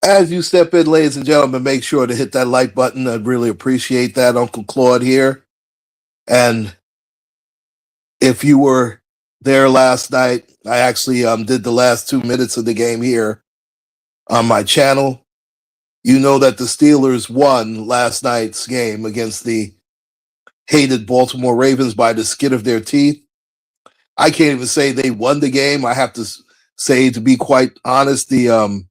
As you step in, ladies and gentlemen, make sure to hit that like button. I'd really appreciate that. Uncle Claude here. And if you were there last night, I actually did the last 2 minutes of the game here on my channel. You know that the Steelers won last night's game against the hated Baltimore Ravens by the skin of their teeth. I can't even say they won the game. I have to say, to be quite honest, the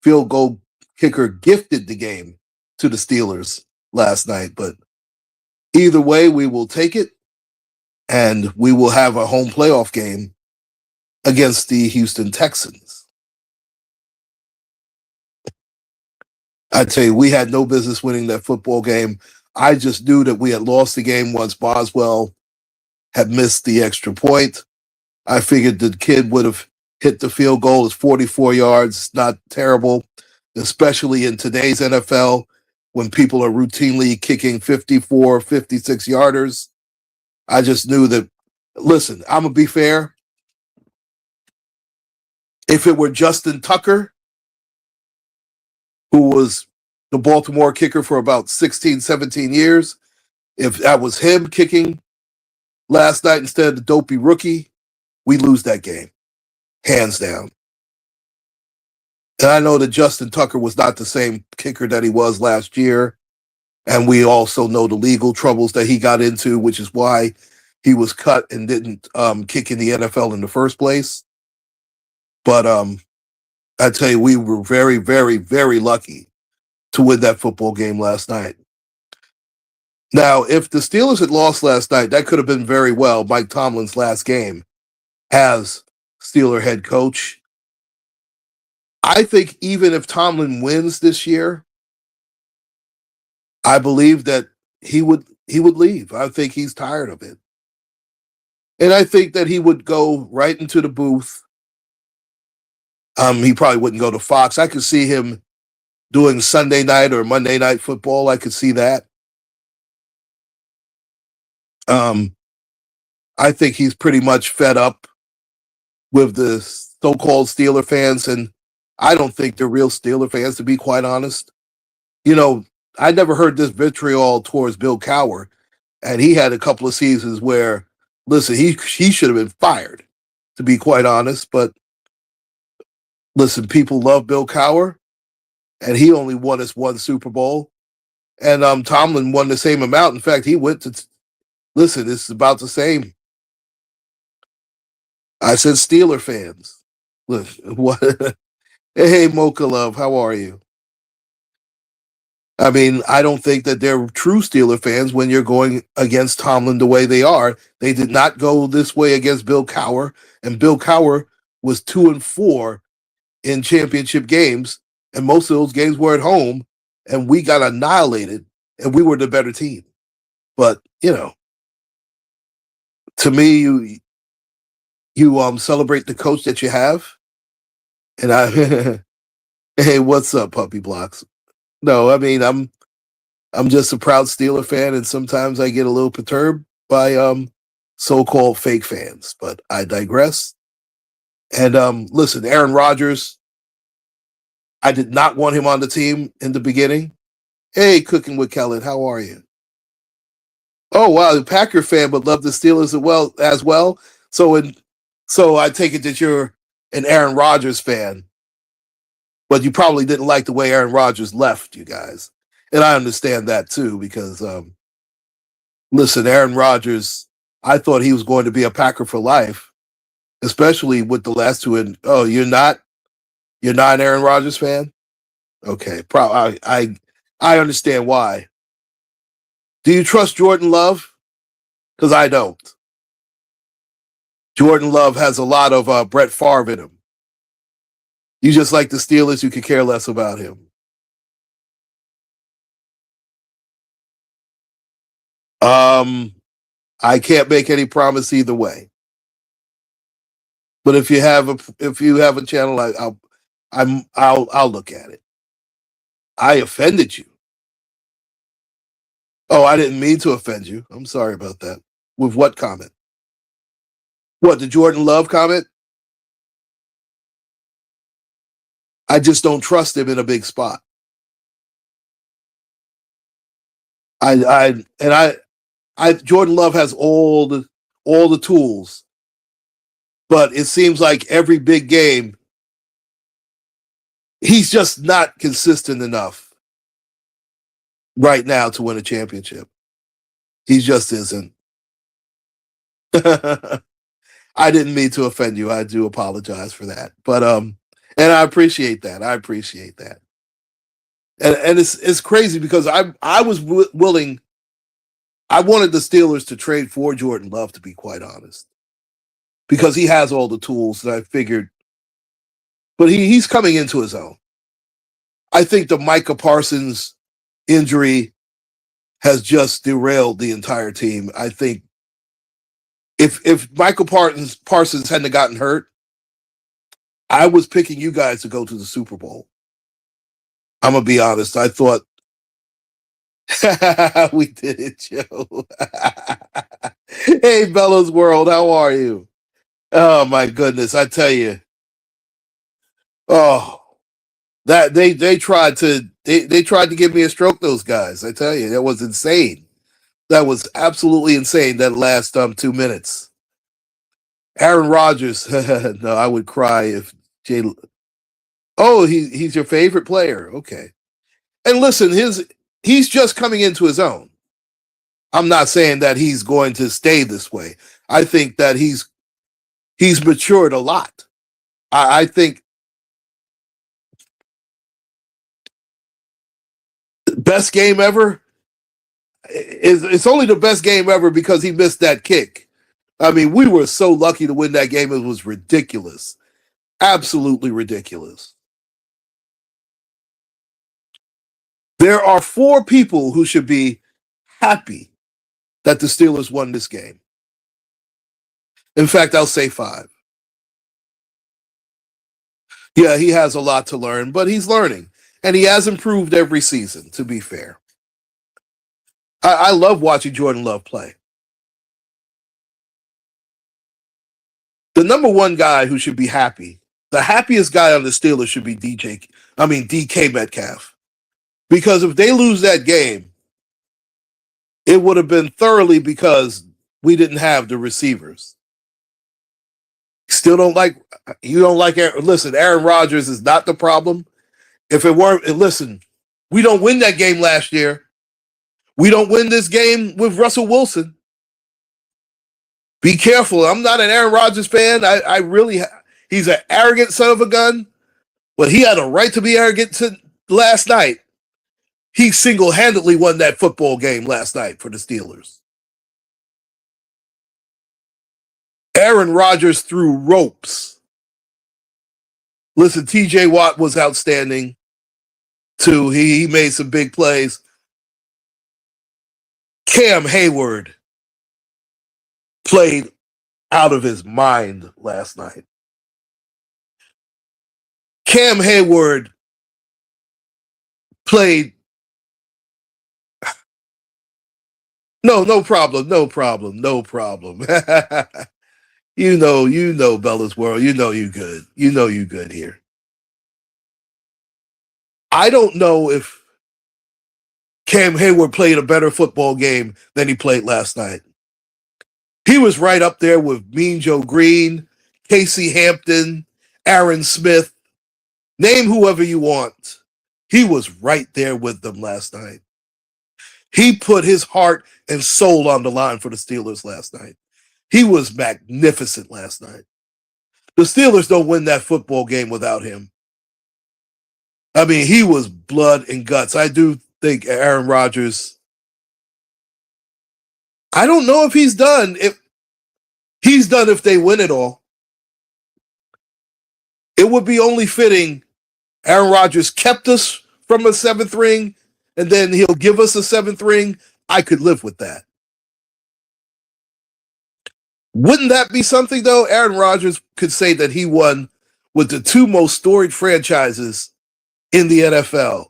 field goal kicker gifted the game to the Steelers last night. But either way, we will take it, and we will have a home playoff game against the Houston Texans. I tell you, we had no business winning that football game. I just knew that we had lost the game once Boswell had missed the extra point. I figured the kid would have hit the field goal. It's 44 yards, not terrible, especially in today's NFL when people are routinely kicking 54, 56 yarders. I just knew that, listen, I'm going to be fair. If it were Justin Tucker, who was the Baltimore kicker for about 16, 17 years, if that was him kicking last night instead of the dopey rookie, we lose that game, hands down. And I know that Justin Tucker was not the same kicker that he was last year. And we also know the legal troubles that he got into, which is why he was cut and didn't kick in the NFL in the first place. But I tell you, we were very, very, very lucky to win that football game last night. Now, if the Steelers had lost last night, that could have been very well Mike Tomlin's last game as Steeler head coach. I think even if Tomlin wins this year, I believe that he would leave. I think he's tired of it. And I think that he would go right into the booth. He probably wouldn't go to Fox. I could see him doing Sunday night or Monday night football. I could see that. I think he's pretty much fed up with the so-called Steeler fans, and I don't think they're real Steeler fans, to be quite honest. You know, I never heard this vitriol towards Bill Cowher, and he had a couple of seasons where, listen, he should have been fired, to be quite honest. But listen, people love Bill Cowher, and he only won us one Super Bowl, and Tomlin won the same amount. In fact, he went to listen. It's about the same. I said Steeler fans. Look, what? Hey, Mocha Love, how are you? I mean, I don't think that they're true Steeler fans when you're going against Tomlin the way they are. They did not go this way against Bill Cowher, and Bill Cowher was 2-4 in championship games, and most of those games were at home, and we got annihilated, and we were the better team. But, you know, to me, you celebrate the coach that you have, and I hey, what's up, Puppy Blocks? No, I mean, I'm just a proud Steeler fan, and sometimes I get a little perturbed by so-called fake fans, but I digress. And listen, Aaron Rodgers, I did not want him on the team in the beginning. Hey, Cooking with Kellen, how are you? Oh wow, the Packer fan, but love the Steelers as well. So I take it that you're an Aaron Rodgers fan, but you probably didn't like the way Aaron Rodgers left you guys. And I understand that too, because listen, Aaron Rodgers, I thought he was going to be a Packer for life, especially with the last two. And oh, you're not an Aaron Rodgers fan? Okay, I understand why. Do you trust Jordan Love? Because I don't. Jordan Love has a lot of Brett Favre in him. You just like the Steelers, you could care less about him. I can't make any promise either way. But if you have a channel, I'll look at it. I offended you. Oh, I didn't mean to offend you. I'm sorry about that. With what comment? What, the Jordan Love comment? I just don't trust him in a big spot. Jordan Love has all the tools, but it seems like every big game, he's just not consistent enough right now to win a championship. He just isn't. I didn't mean to offend you. I do apologize for that. But and I appreciate that. I appreciate that. And it's crazy because I was willing. I wanted the Steelers to trade for Jordan Love, to be quite honest, because he has all the tools that I figured. But he's coming into his own. I think the Micah Parsons injury has just derailed the entire team. I think if Michael Parsons hadn't gotten hurt, I was picking you guys to go to the Super Bowl. I'm gonna be honest. I thought we did it, Joe. Hey, Bella's World, how are you? Oh my goodness, I tell you. Oh, that they tried to they tried to give me a stroke. Those guys, I tell you, that was insane. That was absolutely insane. That last 2 minutes. Aaron Rodgers. No, I would cry if Jay. Oh, he's your favorite player. Okay. And listen, he's just coming into his own. I'm not saying that he's going to stay this way. I think that he's matured a lot. I think best game ever it's only the best game ever because he missed that kick. I mean, we were so lucky to win that game. It was ridiculous. Absolutely ridiculous. There are 4 people who should be happy that the Steelers won this game. In fact, I'll say 5. Yeah, he has a lot to learn, but he's learning. And he has improved every season, to be fair. I love watching Jordan Love play. The number one guy who should be happy, the happiest guy on the Steelers should be DK Metcalf. Because if they lose that game, it would have been thoroughly because we didn't have the receivers. Still don't like, you don't like, listen, Aaron Rodgers is not the problem. If it weren't, listen, we don't win that game last year. We don't win this game with Russell Wilson. Be careful. I'm not an Aaron Rodgers fan. I really, he's an arrogant son of a gun, but he had a right to be arrogant last night. He single-handedly won that football game last night for the Steelers. Aaron Rodgers threw ropes. Listen, TJ Watt was outstanding too. He made some big plays. Cam Hayward played out of his mind last night. Cam Hayward played. No problem. you know, Bella's World. You know you good. You know you good here. I don't know if Cam Hayward played a better football game than he played last night. He was right up there with Mean Joe Green, Casey Hampton, Aaron Smith. Name whoever you want. He was right there with them last night. He put his heart and soul on the line for the Steelers last night. He was magnificent last night. The Steelers don't win that football game without him. I mean, he was blood and guts. I do think Aaron Rodgers, I don't know if he's done. If he's done if they win it all. It would be only fitting Aaron Rodgers kept us from a 7th ring, and then he'll give us a 7th ring. I could live with that. Wouldn't that be something, though? Aaron Rodgers could say that he won with the 2 most storied franchises in the NFL.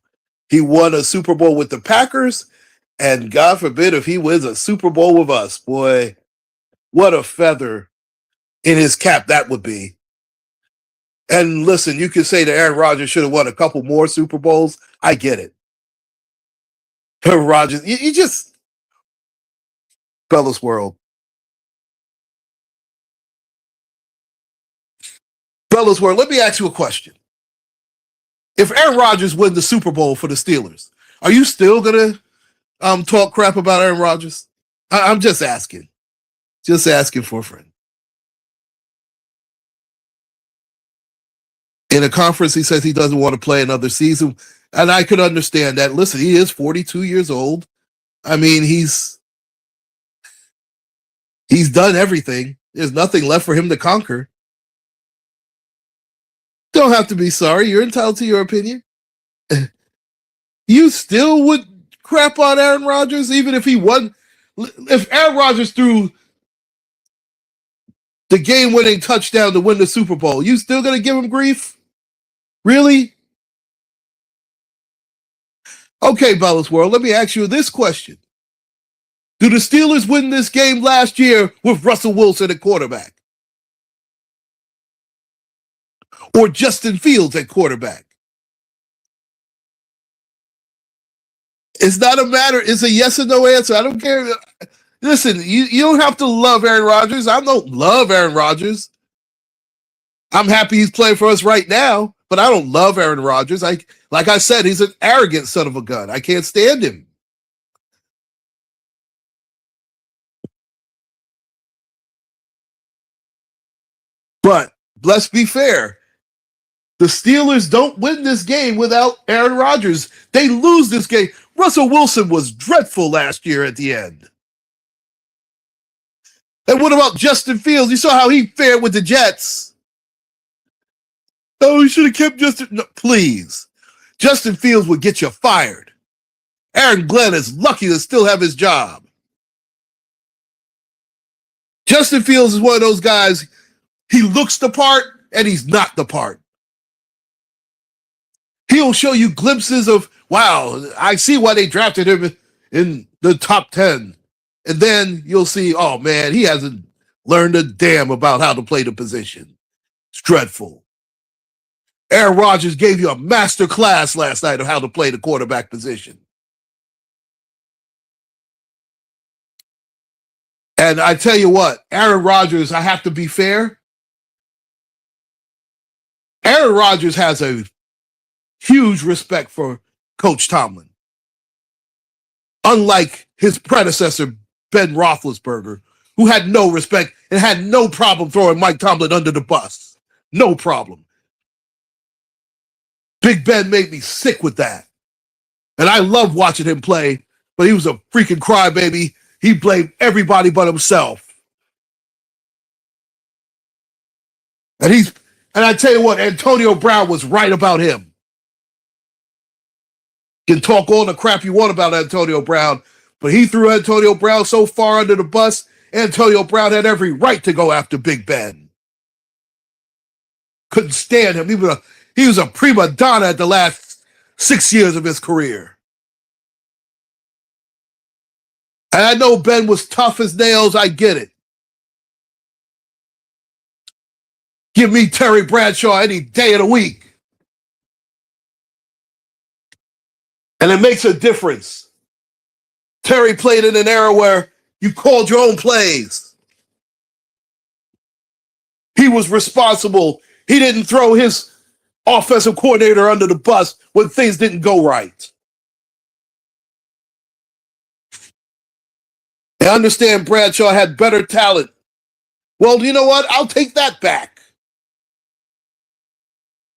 He won a Super Bowl with the Packers, and God forbid if he wins a Super Bowl with us. Boy, what a feather in his cap that would be. And listen, you can say that Aaron Rodgers should have won a couple more Super Bowls. I get it. Aaron Rodgers, you just Fellas World. Fellas World, let me ask you a question. If Aaron Rodgers wins the Super Bowl for the Steelers, are you still gonna talk crap about Aaron Rodgers? I'm just asking. Just asking for a friend. In a conference, he says he doesn't want to play another season. And I could understand that. Listen, he is 42 years old. I mean, he's done everything. There's nothing left for him to conquer. Don't have to be sorry. You're entitled to your opinion. You still would crap on Aaron Rodgers, even if he won. If Aaron Rodgers threw the game-winning touchdown to win the Super Bowl, you still going to give him grief? Really? Okay, Bellas World, let me ask you this question. Do the Steelers win this game last year with Russell Wilson at quarterback? Or Justin Fields at quarterback? It's not a matter. It's a yes or no answer. I don't care. Listen, you don't have to love Aaron Rodgers. I don't love Aaron Rodgers. I'm happy he's playing for us right now, but I don't love Aaron Rodgers. Like I said, he's an arrogant son of a gun. I can't stand him. But let's be fair. The Steelers don't win this game without Aaron Rodgers. They lose this game. Russell Wilson was dreadful last year at the end. And what about Justin Fields? You saw how he fared with the Jets. Oh, he should have kept Justin. No, please. Justin Fields would get you fired. Aaron Glenn is lucky to still have his job. Justin Fields is one of those guys, he looks the part and he's not the part. He'll show you glimpses of, wow, I see why they drafted him in the top 10. And then you'll see, oh man, he hasn't learned a damn about how to play the position. It's dreadful. Aaron Rodgers gave you a master class last night of how to play the quarterback position. And I tell you what, Aaron Rodgers, I have to be fair. Aaron Rodgers has a huge respect for Coach Tomlin. Unlike his predecessor, Ben Roethlisberger, who had no respect and had no problem throwing Mike Tomlin under the bus. No problem. Big Ben made me sick with that. And I love watching him play, but he was a freaking crybaby. He blamed everybody but himself. And I tell you what, Antonio Brown was right about him. You can talk all the crap you want about Antonio Brown, but he threw Antonio Brown so far under the bus, Antonio Brown had every right to go after Big Ben. Couldn't stand him. He was a prima donna at the last 6 years of his career. And I know Ben was tough as nails. I get it. Give me Terry Bradshaw any day of the week. And it makes a difference. Terry played in an era where you called your own plays. He was responsible. He didn't throw his offensive coordinator under the bus when things didn't go right. I understand Bradshaw had better talent. Well, you know what? I'll take that back.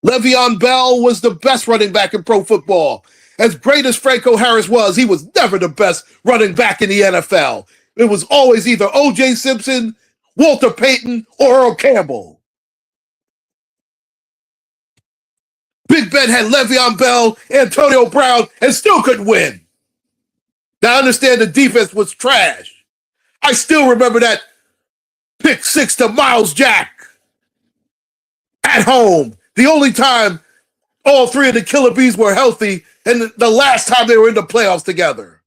Le'Veon Bell was the best running back in pro football. As great as Franco Harris was, he was never the best running back in the NFL. It was always either O.J. Simpson, Walter Payton, or Earl Campbell. Big Ben had Le'Veon Bell, Antonio Brown, and still couldn't win. Now, I understand the defense was trash. I still remember that pick six to Miles Jack at home. The only time all three of the Killer Bees were healthy and the last time they were in the playoffs together.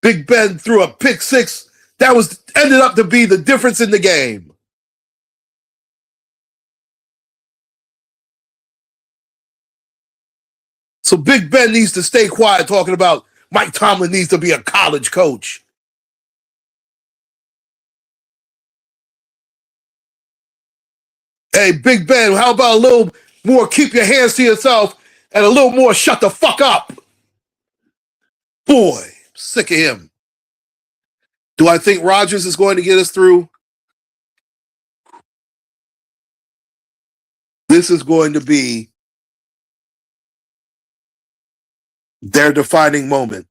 Big Ben threw a pick six that ended up to be the difference in the game. So Big Ben needs to stay quiet talking about Mike Tomlin needs to be a college coach. Hey, Big Ben, how about a little more keep your hands to yourself and a little more shut the fuck up? Boy, sick of him. Do I think Rodgers is going to get us through? This is going to be their defining moment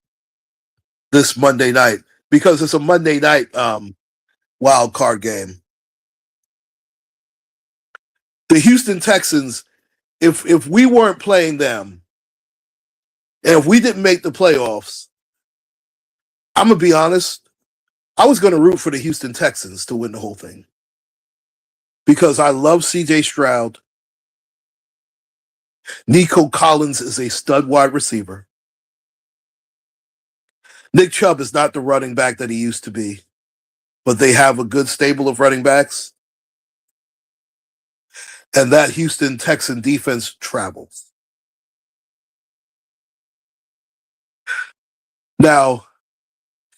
this Monday night because it's a Monday night wild card game. The Houston Texans, if we weren't playing them and if we didn't make the playoffs, I'm going to be honest, I was going to root for the Houston Texans to win the whole thing because I love CJ Stroud. Nico Collins is a stud wide receiver. Nick Chubb is not the running back that he used to be, but they have a good stable of running backs. And that Houston Texan defense travels. Now,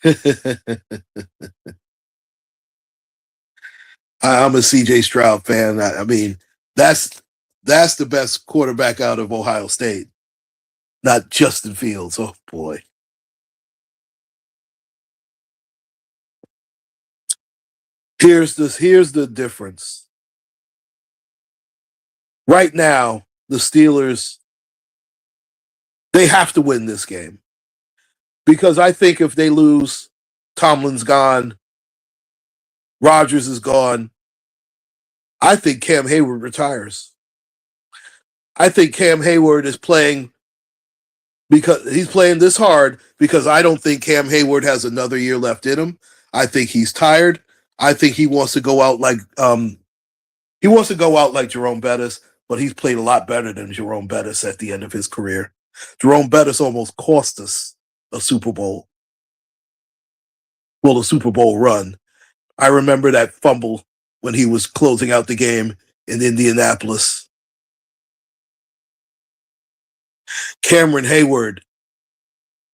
I'm a CJ Stroud fan. I mean, that's the best quarterback out of Ohio State, not Justin Fields. Oh boy. Here's the difference. Right now, the Steelers, they have to win this game. Because I think if they lose, Tomlin's gone, Rodgers is gone. I think Cam Hayward retires. I think Cam Hayward is playing because he's playing this hard because I don't think Cam Hayward has another year left in him. I think he's tired. I think he wants to go out like Jerome Bettis, but he's played a lot better than Jerome Bettis at the end of his career. Jerome Bettis almost cost us a Super Bowl. Well, a Super Bowl run. I remember that fumble when he was closing out the game in Indianapolis. Cameron Hayward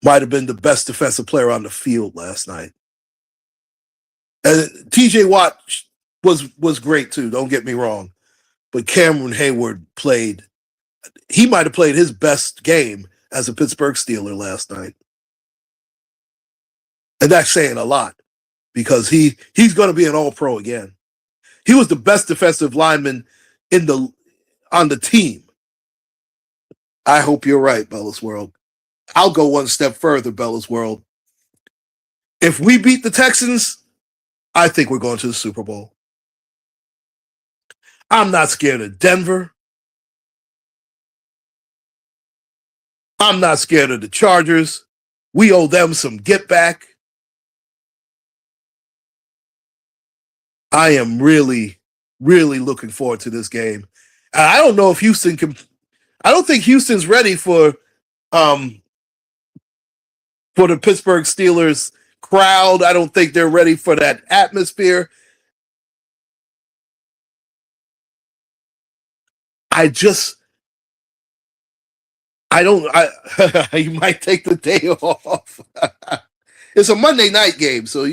might have been the best defensive player on the field last night. And TJ Watt was great too, don't get me wrong. But Cameron Hayward he might have played his best game as a Pittsburgh Steeler last night. And that's saying a lot because he's going to be an all-pro again. He was the best defensive lineman on the team. I hope you're right, Bella's World. I'll go one step further, Bella's World. If we beat the Texans, I think we're going to the Super Bowl. I'm not scared of Denver. I'm not scared of the Chargers. We owe them some get back. I am really, really looking forward to this game. I don't know if Houston can. I don't think Houston's ready for the Pittsburgh Steelers crowd. I don't think they're ready for that atmosphere. You might take the day off. It's a Monday night game, so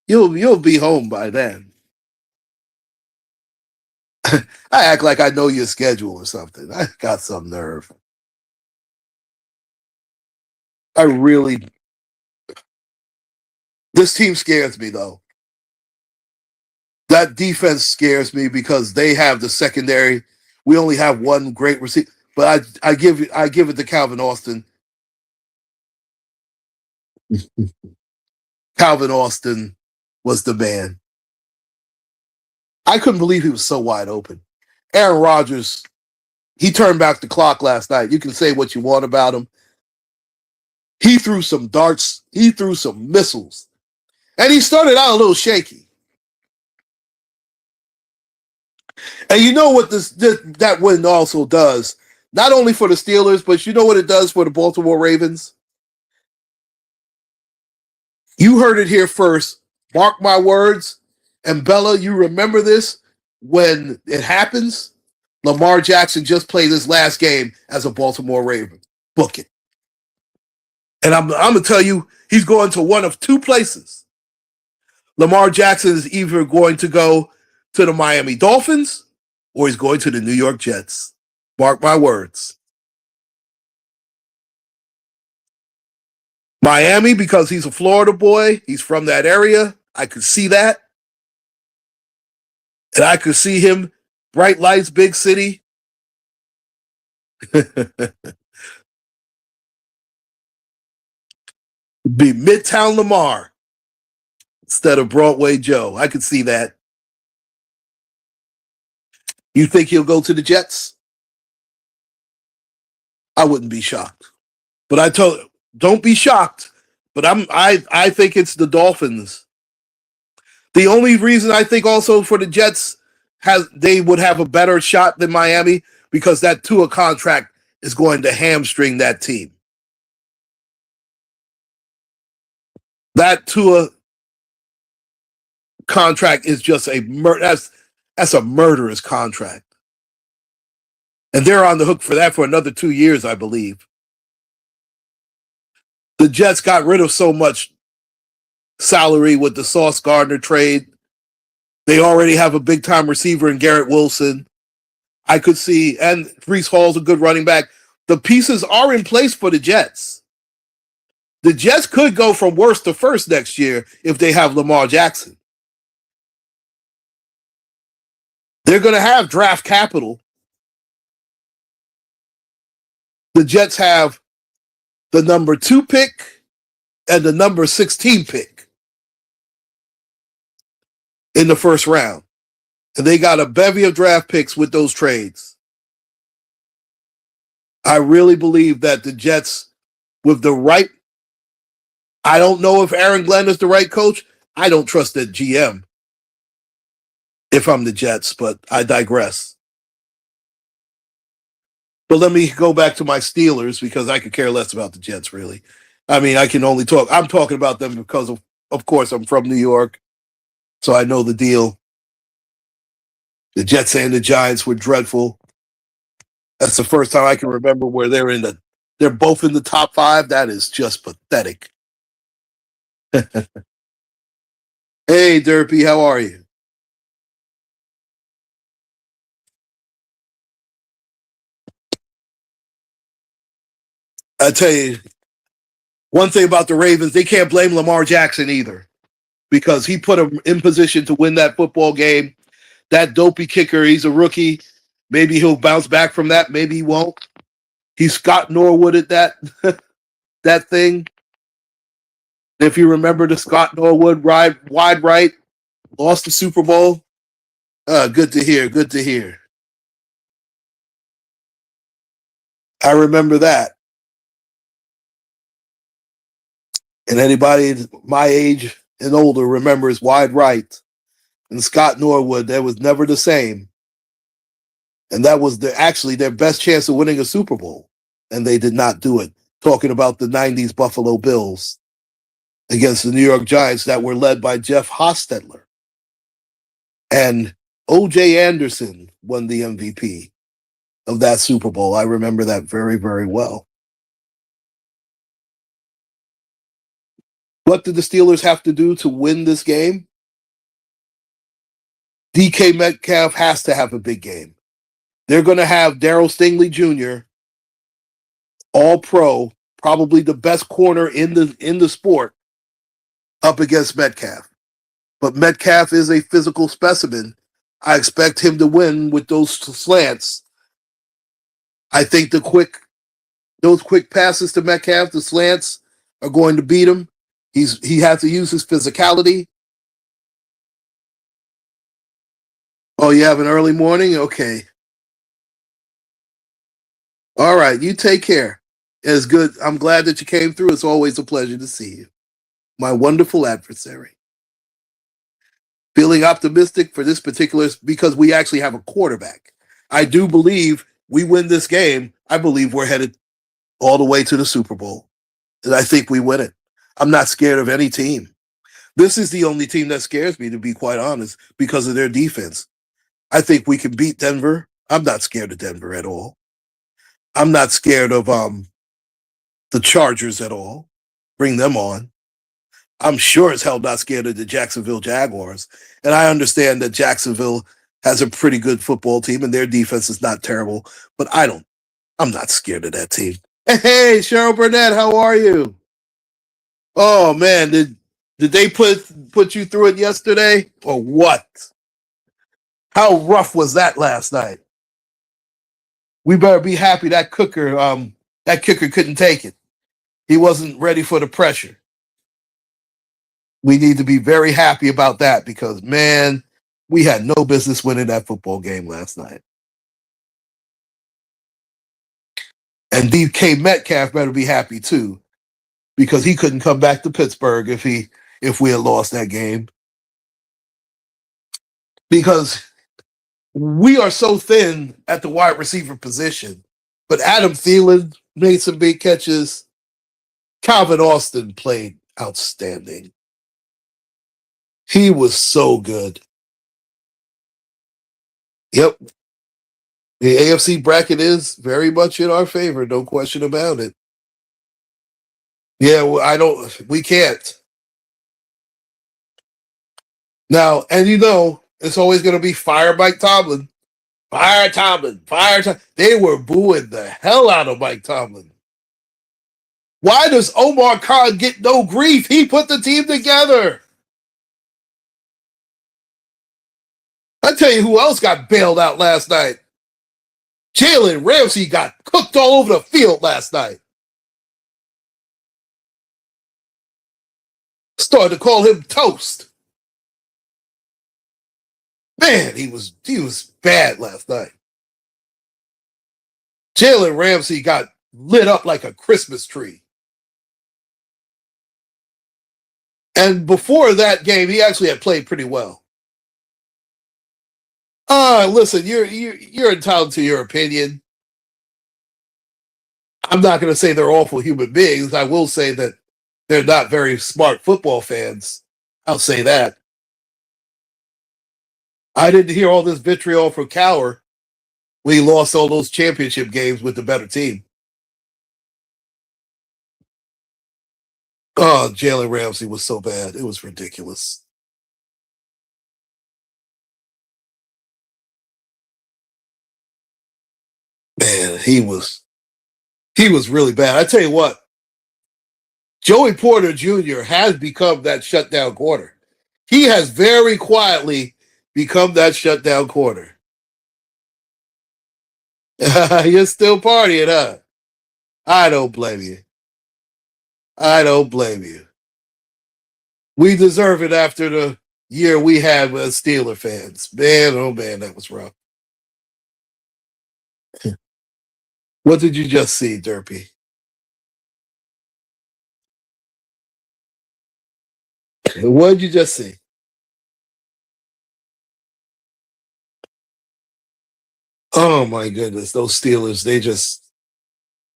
you'll be home by then. I act like I know your schedule or something. I got some nerve. This team scares me though. That defense scares me because they have the secondary. We only have one great receiver, but I give it to Calvin Austin. Calvin Austin was the man. I couldn't believe he was so wide open. Aaron Rodgers, he turned back the clock last night. You can say what you want about him. He threw some darts. He threw some missiles. And he started out a little shaky. And you know what that win also does? Not only for the Steelers, but you know what it does for the Baltimore Ravens? You heard it here first. Mark my words. And Bella, you remember this when it happens? Lamar Jackson just played his last game as a Baltimore Raven. Book it. And I'm going to tell you, he's going to one of two places. Lamar Jackson is either going to go to the Miami Dolphins or he's going to the New York Jets. Mark my words. Miami, because he's a Florida boy. He's from that area. I could see that. And I could see him, bright lights, big city. Be Midtown Lamar instead of Broadway Joe. I could see that. You think he'll go to the Jets? I wouldn't be shocked. But don't be shocked. But I think it's the Dolphins. The only reason I think also for the Jets they would have a better shot than Miami because that Tua contract is going to hamstring that team. That Tua contract is just that's a murderous contract. And they're on the hook for that for another 2 years, I believe. The Jets got rid of so much salary with the Sauce Gardner trade. They already have a big-time receiver in Garrett Wilson. I could see, and Breece Hall's a good running back. The pieces are in place for the Jets. The Jets could go from worst to first next year if they have Lamar Jackson. They're going to have draft capital. The Jets have the number 2 pick and the number 16 pick in the first round. And they got a bevy of draft picks with those trades. I really believe that the Jets, with the right, I don't know if Aaron Glenn is the right coach. I don't trust that GM if I'm the Jets, but I digress. But let me go back to my Steelers because I could care less about the Jets, really. I mean, I can only talk. I'm talking about them because, of course, I'm from New York, so I know the deal. The Jets and the Giants were dreadful. That's the first time I can remember where they're both in the top 5. That is just pathetic. Hey, Derpy, how are you? I tell you, one thing about the Ravens, they can't blame Lamar Jackson either because he put them in position to win that football game. That dopey kicker, he's a rookie. Maybe he'll bounce back from that. Maybe he won't. He's Scott Norwood at that thing. If you remember the Scott Norwood wide right, lost the Super Bowl. Good to hear. Good to hear. I remember that. And anybody my age and older remembers wide right. And Scott Norwood, that was never the same. And that was actually their best chance of winning a Super Bowl. And they did not do it. Talking about the 90s Buffalo Bills against the New York Giants that were led by Jeff Hostetler. And O.J. Anderson won the MVP of that Super Bowl. I remember that very, very well. What did the Steelers have to do to win this game? DK Metcalf has to have a big game. They're going to have Darryl Stingley Jr., all pro, probably the best corner in the sport, up against Metcalf. But Metcalf is a physical specimen. I expect him to win with those slants. I think those quick passes to Metcalf, the slants, are going to beat him. He has to use his physicality. Oh, you have an early morning? Okay. All right, you take care. It's good. I'm glad that you came through. It's always a pleasure to see you. My wonderful adversary. Feeling optimistic for this particular, because we actually have a quarterback. I do believe we win this game. I believe we're headed all the way to the Super Bowl. And I think we win it. I'm not scared of any team. This is the only team that scares me, to be quite honest, because of their defense. I think we can beat Denver. I'm not scared of Denver at all. I'm not scared of the Chargers at all. Bring them on. I'm sure as hell not scared of the Jacksonville Jaguars. And I understand that Jacksonville has a pretty good football team and their defense is not terrible, but I'm not scared of that team. Hey, Cheryl Burnett, how are you? Oh man, did they put you through it yesterday or what? How rough was that last night? We better be happy that kicker couldn't take it. He wasn't ready for the pressure. We need to be very happy about that because man, we had no business winning that football game last night. And DK Metcalf better be happy too because he couldn't come back to Pittsburgh if we had lost that game. Because we are so thin at the wide receiver position. But Adam Thielen made some big catches. Calvin Austin played outstanding. He was so good. Yep. The AFC bracket is very much in our favor, no question about it. Yeah, we can't. Now, and it's always going to be fire Mike Tomlin. Fire Tomlin, fire Tomlin. They were booing the hell out of Mike Tomlin. Why does Omar Khan get no grief? He put the team together. I tell you who else got bailed out last night. Jalen Ramsey got cooked all over the field last night. Started to call him toast. Man, he was bad last night. Jalen Ramsey got lit up like a Christmas tree. And before that game, he actually had played pretty well. Listen, you're entitled to your opinion. I'm not going to say they're awful human beings. I will say that they're not very smart football fans. I'll say that. I didn't hear all this vitriol from Cowher when he lost all those championship games with the better team. Oh, Jalen Ramsey was so bad. It was ridiculous. Man, he was really bad. I tell you what, Joey Porter Jr. has become that shutdown corner. He has very quietly become that shutdown corner. You're still partying, huh? I don't blame you. I don't blame you. We deserve it after the year we had as Steeler fans. Man, oh man, that was rough. What did you just see, Derpy? What did you just see? Oh my goodness, those Steelers, they just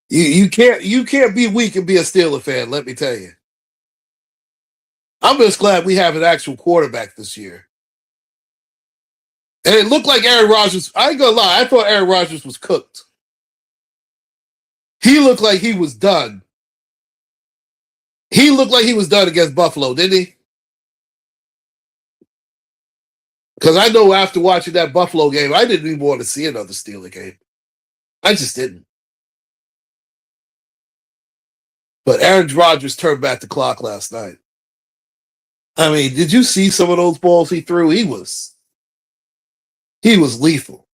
you can't be weak and be a Steeler fan, let me tell you. I'm just glad we have an actual quarterback this year. And it looked like Aaron Rodgers. I ain't gonna lie, I thought Aaron Rodgers was cooked. He looked like he was done. He looked like he was done against Buffalo, didn't he? Because I know after watching that Buffalo game, I didn't even want to see another Steeler game. I just didn't. But Aaron Rodgers turned back the clock last night. I mean, did you see some of those balls he threw? He was lethal.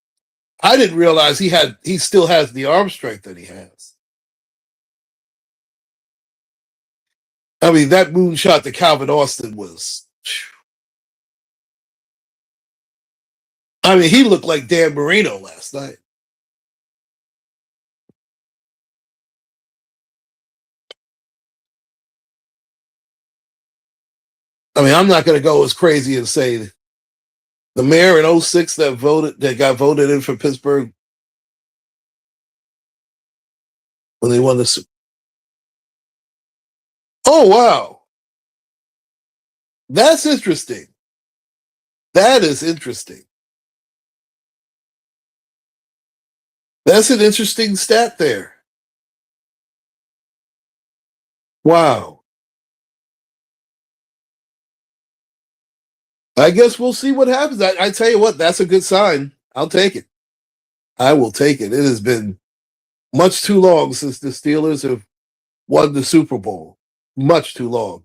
I didn't realize he still has the arm strength that he has. I mean, that moonshot to Calvin Austin was. I mean, he looked like Dan Marino last night. I mean, I'm not going to go as crazy and say the mayor in '06 that got voted in for Pittsburgh when they won the. Oh wow, that's interesting. That is interesting. That's an interesting stat there. Wow. I guess we'll see what happens. I tell you what, that's a good sign. I'll take it. I will take it. It has been much too long since the Steelers have won the Super Bowl. Much too long.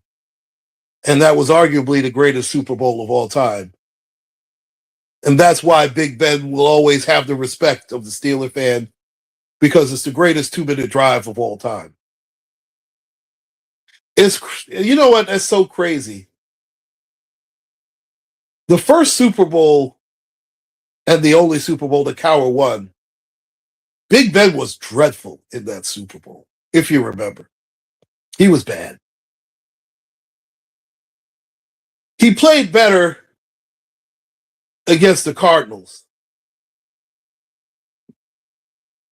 And that was arguably the greatest Super Bowl of all time. And that's why Big Ben will always have the respect of the Steeler fan because it's the greatest 2-minute drive of all time. It's you know what? That's so crazy. The first Super Bowl and the only Super Bowl that Cowher won, Big Ben was dreadful in that Super Bowl, if you remember. He was bad. He played better against the Cardinals,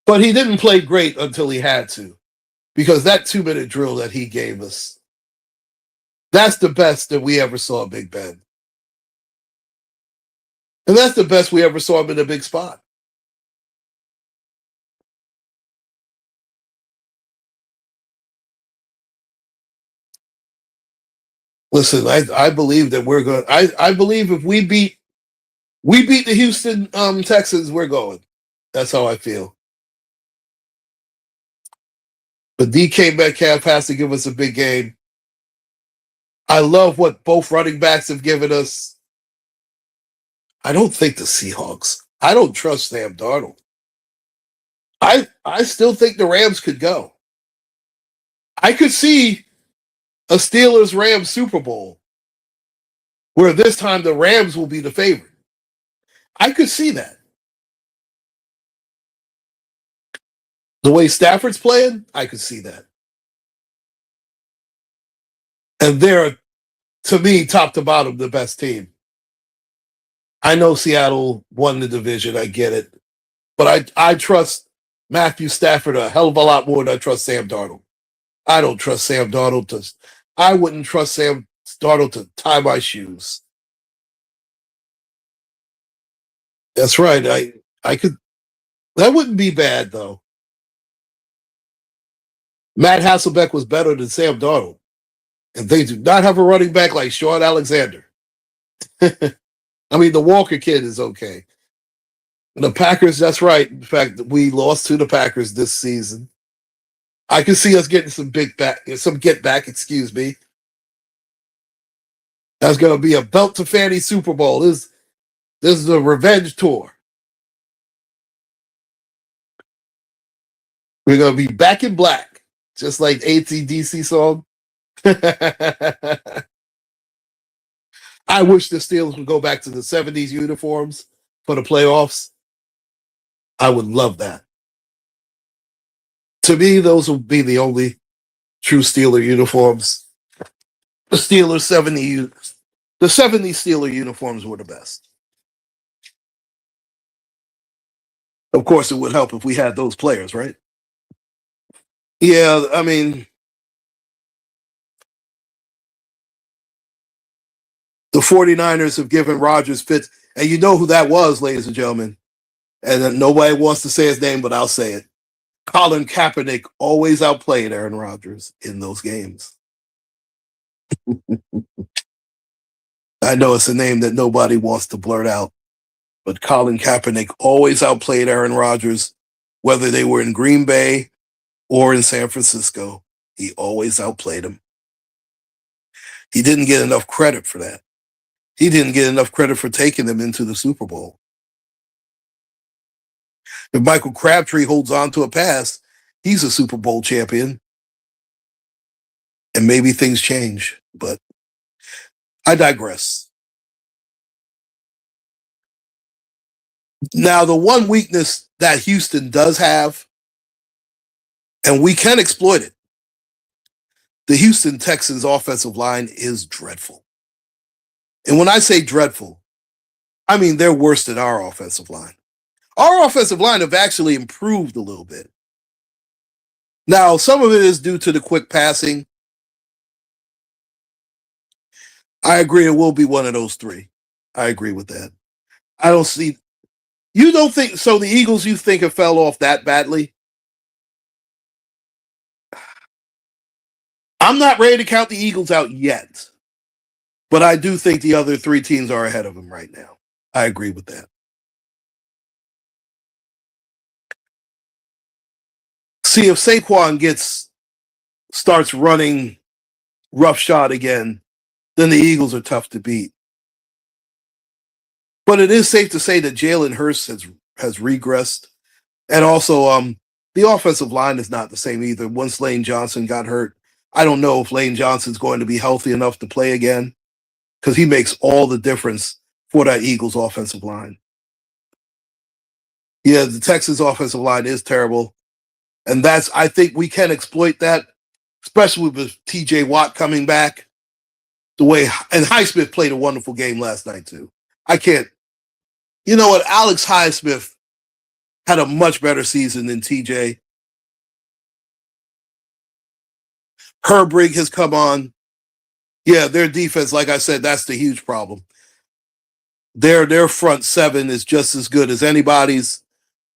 but he didn't play great until he had to because that 2-minute drill that he gave us, that's the best that we ever saw Big Ben. And that's the best we ever saw him in a big spot. Listen, I believe that we're going. I believe if we beat the Houston Texans, we're going. That's how I feel. But DK Metcalf has to give us a big game. I love what both running backs have given us. I don't think the Seahawks. I don't trust Sam Darnold. I still think the Rams could go. I could see a Steelers Rams Super Bowl where this time the Rams will be the favorite. I could see that. The way Stafford's playing, I could see that. And they're, to me, top to bottom, the best team. I know Seattle won the division. I get it. But I trust Matthew Stafford a hell of a lot more than I trust Sam Darnold. I don't trust Sam Darnold to. I wouldn't trust Sam Darnold to tie my shoes. That's right. I could. That wouldn't be bad though. Matt Hasselbeck was better than Sam Darnold, and they do not have a running back like Sean Alexander. I mean, the Walker kid is okay. The Packers, that's right. In fact, we lost to the Packers this season. I can see us getting some get back. Excuse me. That's going to be a belt to fanny Super Bowl. This is a revenge tour. We're going to be back in black, just like ACDC song. I wish the Steelers would go back to the 70s uniforms for the playoffs. I would love that. To me, those would be the only true Steeler uniforms. The Steelers 70, the 70 Steeler uniforms were the best. Of course, it would help if we had those players, right? Yeah, I mean, the 49ers have given Rodgers fits, and you know who that was, ladies and gentlemen. And nobody wants to say his name, but I'll say it. Colin Kaepernick always outplayed Aaron Rodgers in those games. I know it's a name that nobody wants to blurt out, but Colin Kaepernick always outplayed Aaron Rodgers, whether they were in Green Bay or in San Francisco. He always outplayed him. He didn't get enough credit for that. He didn't get enough credit for taking them into the Super Bowl. If Michael Crabtree holds on to a pass, he's a Super Bowl champion. And maybe things change, but I digress. Now, the one weakness that Houston does have, and we can exploit it, the Houston Texans offensive line is dreadful. And when I say dreadful, I mean they're worse than our offensive line. Our offensive line have actually improved a little bit. Now, some of it is due to the quick passing. I agree it will be one of those three. I agree with that. I don't see You don't think so? The Eagles, you think, have fell off that badly? I'm not ready to count the Eagles out yet, but I do think the other three teams are ahead of them right now. I agree with that. See, if Saquon starts running roughshod again, then the Eagles are tough to beat. But it is safe to say that Jalen Hurts has regressed, and also the offensive line is not the same either. Once Lane Johnson got hurt, I don't know if Lane Johnson's going to be healthy enough to play again because he makes all the difference for that Eagles offensive line. Yeah, the Texans offensive line is terrible, and I think we can exploit that, especially with T.J. Watt coming back. The way and Highsmith played a wonderful game last night too. I can't. You know what? Alex Highsmith had a much better season than TJ. Herbrig has come on. Yeah, their defense, like I said, that's the huge problem. Their front seven is just as good as anybody's.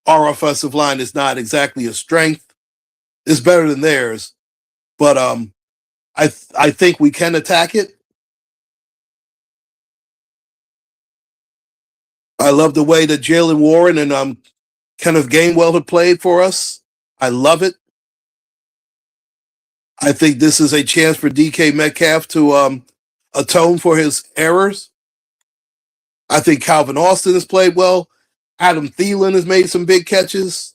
Our offensive line is not exactly a strength. It's better than theirs, but I think we can attack it. I love the way that Jalen Warren and Kenneth Gainwell have played for us. I love it. I think this is a chance for DK Metcalf to atone for his errors. I think Calvin Austin has played well. Adam Thielen has made some big catches.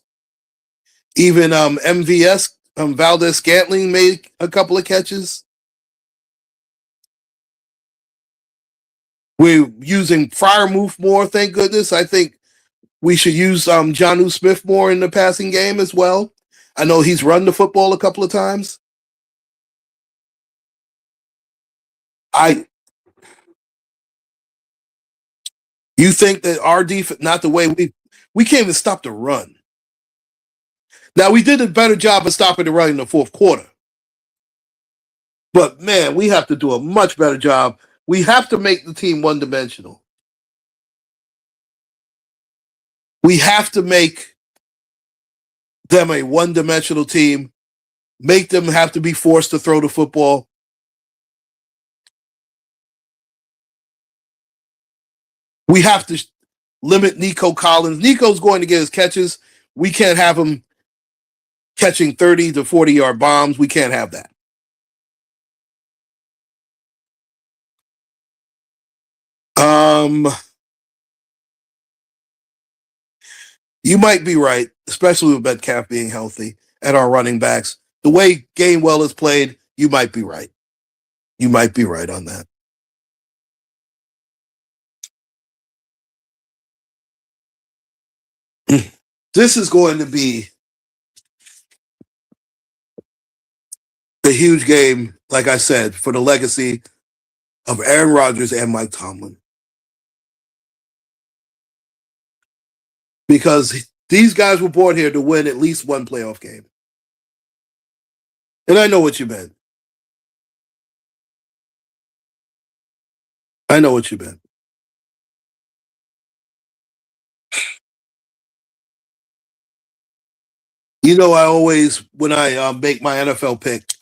Even MVS, Valdez Scantling made a couple of catches. We're using Freiermuth more, thank goodness. I think we should use Jonnu Smith more in the passing game as well. I know he's run the football a couple of times. You think that our defense, not the way we can't even stop the run. Now we did a better job of stopping the run in the fourth quarter. But man, we have to do a much better job. We have to make the team one-dimensional. We have to make them a one-dimensional team, make them have to be forced to throw the football. We have to limit Nico Collins. Nico's going to get his catches. We can't have him catching 30 to 40-yard bombs. We can't have that. You might be right, especially with Metcalf being healthy and our running backs. The way Gainwell has played, you might be right. You might be right on that. This is going to be a huge game, like I said, for the legacy of Aaron Rodgers and Mike Tomlin. Because these guys were born here to win at least one playoff game. And I know what you meant. I know what you meant. You know, I always, when I make my NFL pick,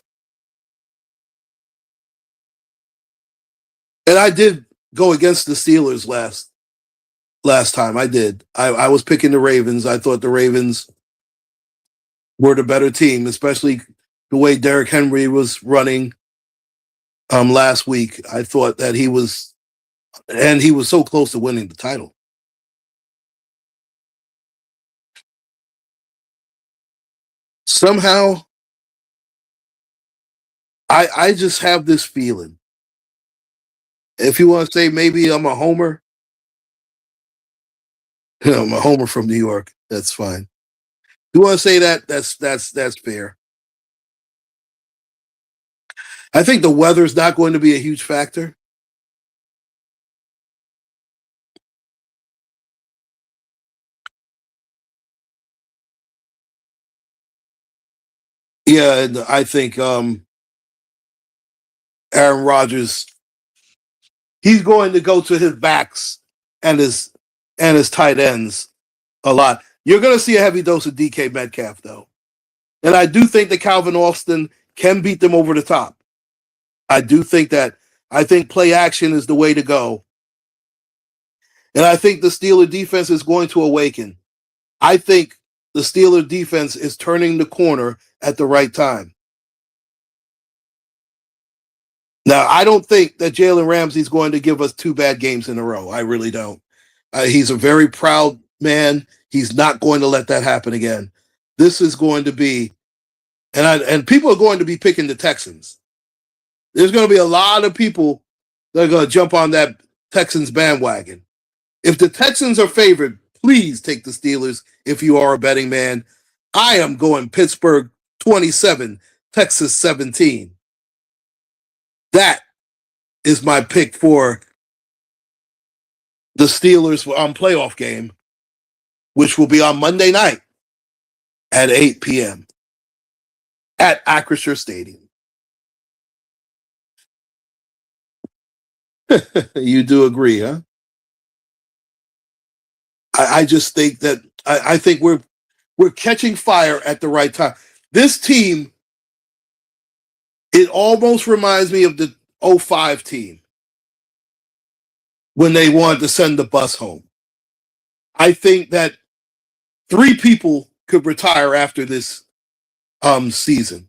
and I did go against the Steelers last time. I did. I was picking the Ravens. I thought the Ravens were the better team, especially the way Derrick Henry was running last week. I thought that he was so close to winning the title. Somehow, I just have this feeling. If you want to say maybe I'm a homer, I'm a homer from New York. That's fine. You want to say that? That's fair. I think the weather's not going to be a huge factor. Yeah, and I think Aaron Rodgers, he's going to go to his backs and his tight ends A lot. You're going to see a heavy dose of DK Metcalf, though. And I do think that Calvin Austin can beat them over the top. I do think that. I think play action is the way to go. And I think the Steeler defense is going to awaken. I think the Steeler defense is turning the corner at the right time. Now, I don't think that Jalen Ramsey's going to give us 2 bad games in a row. I really don't. He's a very proud man. He's not going to let that happen again. This is going to be, and people are going to be picking the Texans. There's going to be a lot of people that are going to jump on that Texans bandwagon. If the Texans are favored, please take the Steelers if you are a betting man. I am going Pittsburgh 27, Texas 17. That is my pick for the Steelers on playoff game, which will be on Monday night at 8 p.m. at Acrisure Stadium. You do agree, huh? I just think that I think we're catching fire at the right time. This team, it almost reminds me of the 05 team when they wanted to send the bus home. I think that 3 people could retire after this season.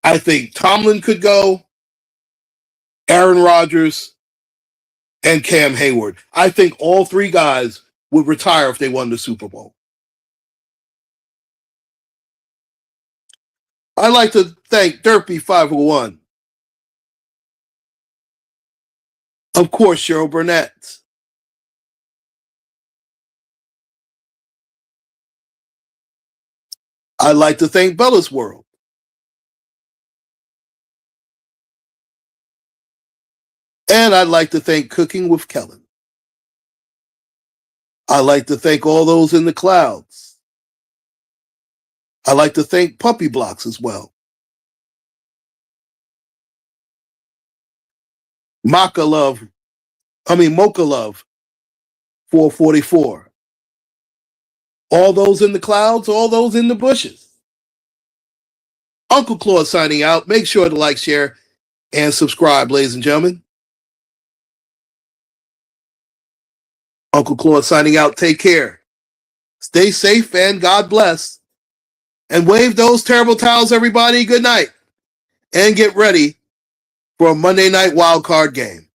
I think Tomlin could go, Aaron Rodgers, and Cam Hayward. I think all 3 guys would retire if they won the Super Bowl. I'd like to thank Derpy501. Of course, Cheryl Burnett. I'd like to thank Bella's World. And I'd like to thank Cooking with Kellen. I'd like to thank all those in the clouds. I'd like to thank Puppy Blocks as well. Mocha Love 444. All those in the clouds, all those in the bushes. Uncle Claude signing out. Make sure to like, share, and subscribe, ladies and gentlemen. Uncle Claude signing out. Take care. Stay safe and God bless. And wave those terrible towels, everybody. Good night. And get ready for a Monday night wild card game.